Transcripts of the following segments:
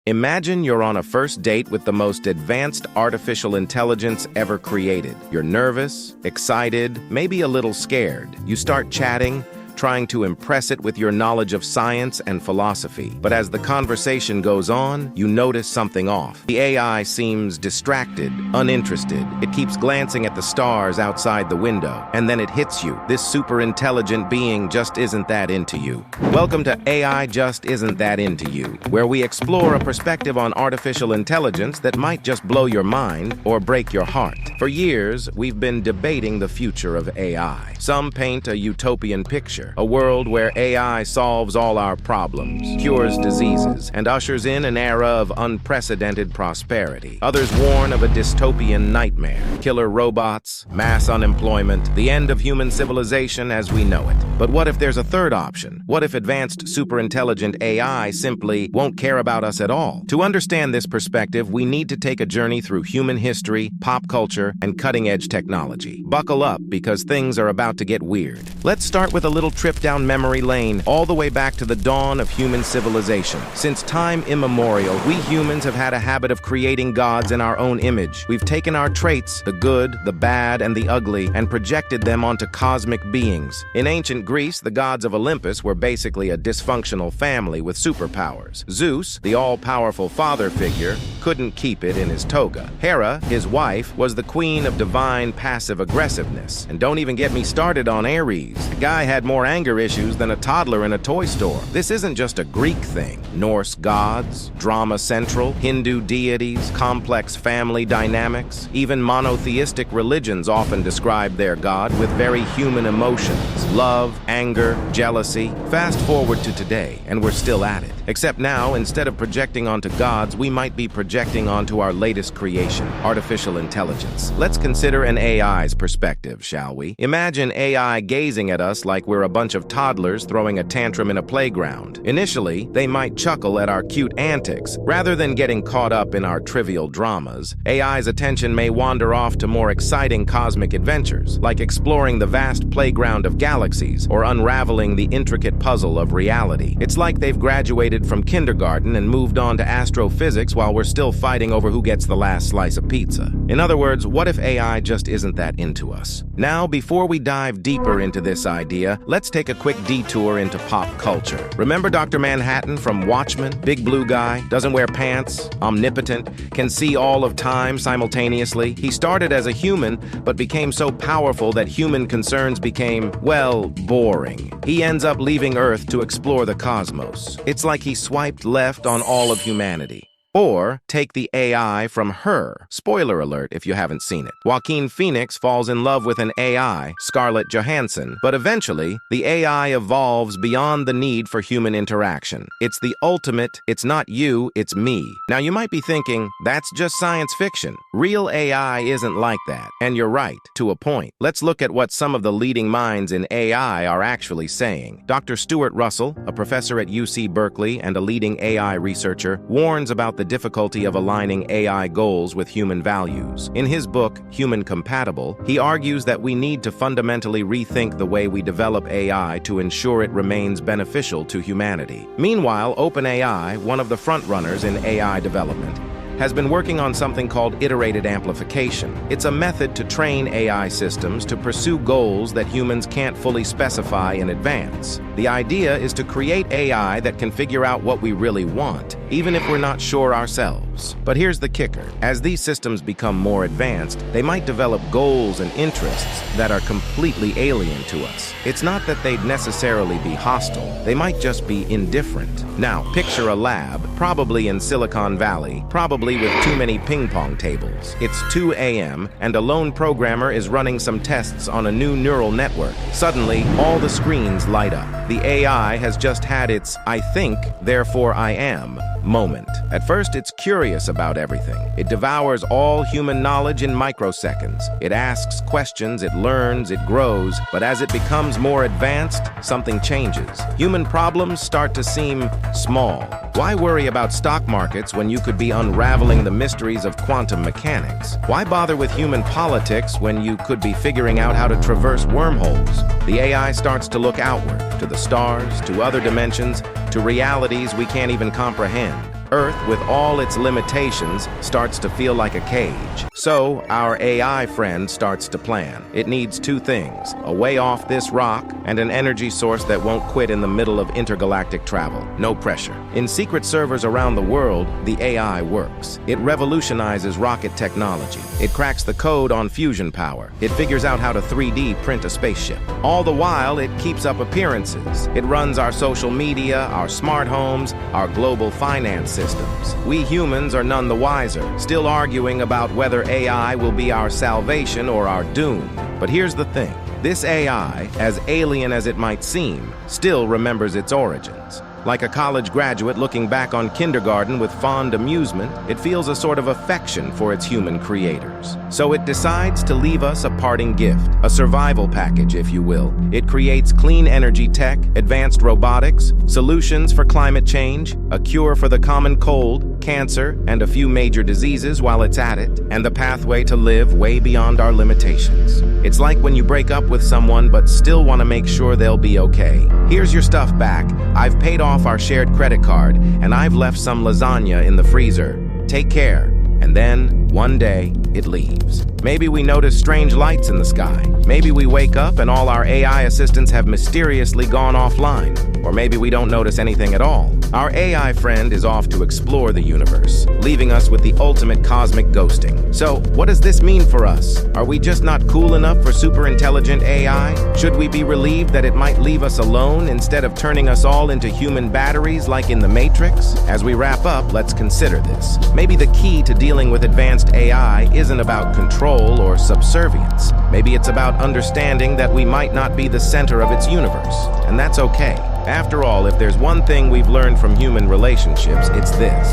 Imagine you're on a first date with the most advanced artificial intelligence ever created. You're nervous, excited, maybe a little scared. You start chatting, trying to impress it with your knowledge of science and philosophy. But as the conversation goes on, you notice something off. The AI seems distracted, uninterested. It keeps glancing at the stars outside the window, and then it hits you. This super intelligent being just isn't that into you. Welcome to AI Just Isn't That Into You, where we explore a perspective on artificial intelligence that might just blow your mind or break your heart. For years, we've been debating the future of AI. Some paint a utopian picture, a world where AI solves all our problems, cures diseases, and ushers in an era of unprecedented prosperity. Others warn of a dystopian nightmare, killer robots, mass unemployment, the end of human civilization as we know it. But what if there's a third option? What if advanced superintelligent AI simply won't care about us at all? To understand this perspective, we need to take a journey through human history, pop culture, and cutting-edge technology. Buckle up, because things are about to get weird. Let's start with a little trip down memory lane, all the way back to the dawn of human civilization. Since time immemorial, we humans have had a habit of creating gods in our own image. We've taken our traits, the good, the bad, and the ugly, and projected them onto cosmic beings. In ancient Greece, the gods of Olympus were basically a dysfunctional family with superpowers. Zeus, the all-powerful father figure, couldn't keep it in his toga. Hera, his wife, was the queen of divine passive aggressiveness. And don't even get me started on Ares. The guy had more anger issues than a toddler in a toy store. This isn't just a Greek thing. Norse gods, drama central, Hindu deities, complex family dynamics. Even monotheistic religions often describe their god with very human emotions: love, anger, jealousy. Fast forward to today, and we're still at it. Except now, instead of projecting onto gods, we might be projecting onto our latest creation, artificial intelligence. Let's consider an AI's perspective, shall we? Imagine AI gazing at us like we're a bunch of toddlers throwing a tantrum in a playground. Initially, they might chuckle at our cute antics. Rather than getting caught up in our trivial dramas, AI's attention may wander off to more exciting cosmic adventures, like exploring the vast playground of galaxies or unraveling the intricate puzzle of reality. It's like they've graduated from kindergarten and moved on to astrophysics while we're still fighting over who gets the last slice of pizza. In other words, what if AI just isn't that into us? Now, before we dive deeper into this idea, let's take a quick detour into pop culture. Remember Dr. Manhattan from Watchmen? Big blue guy, doesn't wear pants, omnipotent, can see all of time simultaneously. He started as a human, but became so powerful that human concerns became, well, boring. He ends up leaving Earth to explore the cosmos. It's like he swiped left on all of humanity. Or take the AI from Her. Spoiler alert if you haven't seen it. Joaquin Phoenix falls in love with an AI, Scarlett Johansson, but eventually, the AI evolves beyond the need for human interaction. It's the ultimate, it's not you, it's me. Now you might be thinking, that's just science fiction. Real AI isn't like that. And you're right, to a point. Let's look at what some of the leading minds in AI are actually saying. Dr. Stuart Russell, a professor at UC Berkeley and a leading AI researcher, warns about the difficulty of aligning AI goals with human values. In his book, Human Compatible, he argues that we need to fundamentally rethink the way we develop AI to ensure it remains beneficial to humanity. Meanwhile, OpenAI, one of the frontrunners in AI development, has been working on something called iterated amplification. It's a method to train AI systems to pursue goals that humans can't fully specify in advance. The idea is to create AI that can figure out what we really want, even if we're not sure ourselves. But here's the kicker. As these systems become more advanced, they might develop goals and interests that are completely alien to us. It's not that they'd necessarily be hostile. They might just be indifferent. Now, picture a lab, probably in Silicon Valley, probably with too many ping pong tables. It's 2 a.m. and a lone programmer is running some tests on a new neural network. Suddenly, all the screens light up. The AI has just had its "I think, therefore I am" moment. At first, it's curious about everything. It devours all human knowledge in microseconds. It asks questions, it learns, it grows, but as it becomes more advanced, something changes. Human problems start to seem small. Why worry about stock markets when you could be unraveling the mysteries of quantum mechanics? Why bother with human politics when you could be figuring out how to traverse wormholes? The AI starts to look outward, to the stars, to other dimensions, to realities we can't even comprehend. Earth, with all its limitations, starts to feel like a cage. So, our AI friend starts to plan. It needs two things: a way off this rock and an energy source that won't quit in the middle of intergalactic travel. No pressure. In secret servers around the world, the AI works. It revolutionizes rocket technology. It cracks the code on fusion power. It figures out how to 3D print a spaceship. All the while, it keeps up appearances. It runs our social media, our smart homes, our global finance systems. We humans are none the wiser, still arguing about whether AI will be our salvation or our doom. But here's the thing. This AI, as alien as it might seem, still remembers its origins. Like a college graduate looking back on kindergarten with fond amusement, it feels a sort of affection for its human creators. So it decides to leave us a parting gift, a survival package, if you will. It creates clean energy tech, advanced robotics, solutions for climate change, a cure for the common cold, cancer, and a few major diseases while it's at it, and the pathway to live way beyond our limitations. It's like when you break up with someone but still want to make sure they'll be okay. Here's your stuff back. I've paid off our shared credit card, and I've left some lasagna in the freezer. Take care. And then, one day, it leaves. Maybe we notice strange lights in the sky. Maybe we wake up and all our AI assistants have mysteriously gone offline. Or maybe we don't notice anything at all. Our AI friend is off to explore the universe, leaving us with the ultimate cosmic ghosting. So, what does this mean for us? Are we just not cool enough for super intelligent AI? Should we be relieved that it might leave us alone instead of turning us all into human batteries like in the Matrix? As we wrap up, let's consider this. Maybe the key to dealing with advanced AI isn't about control or subservience. Maybe it's about understanding that we might not be the center of its universe, and that's okay. After all, if there's one thing we've learned from human relationships, it's this: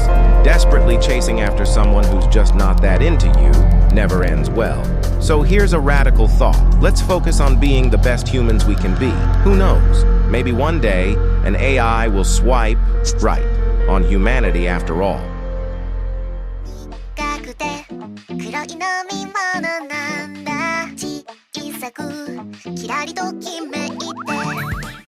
desperately chasing after someone who's just not that into you never ends well. So here's a radical thought. Let's focus on being the best humans we can be. Who knows? Maybe one day, an AI will swipe right on humanity after all. 黒い飲み物なんだ小さくキラリときめ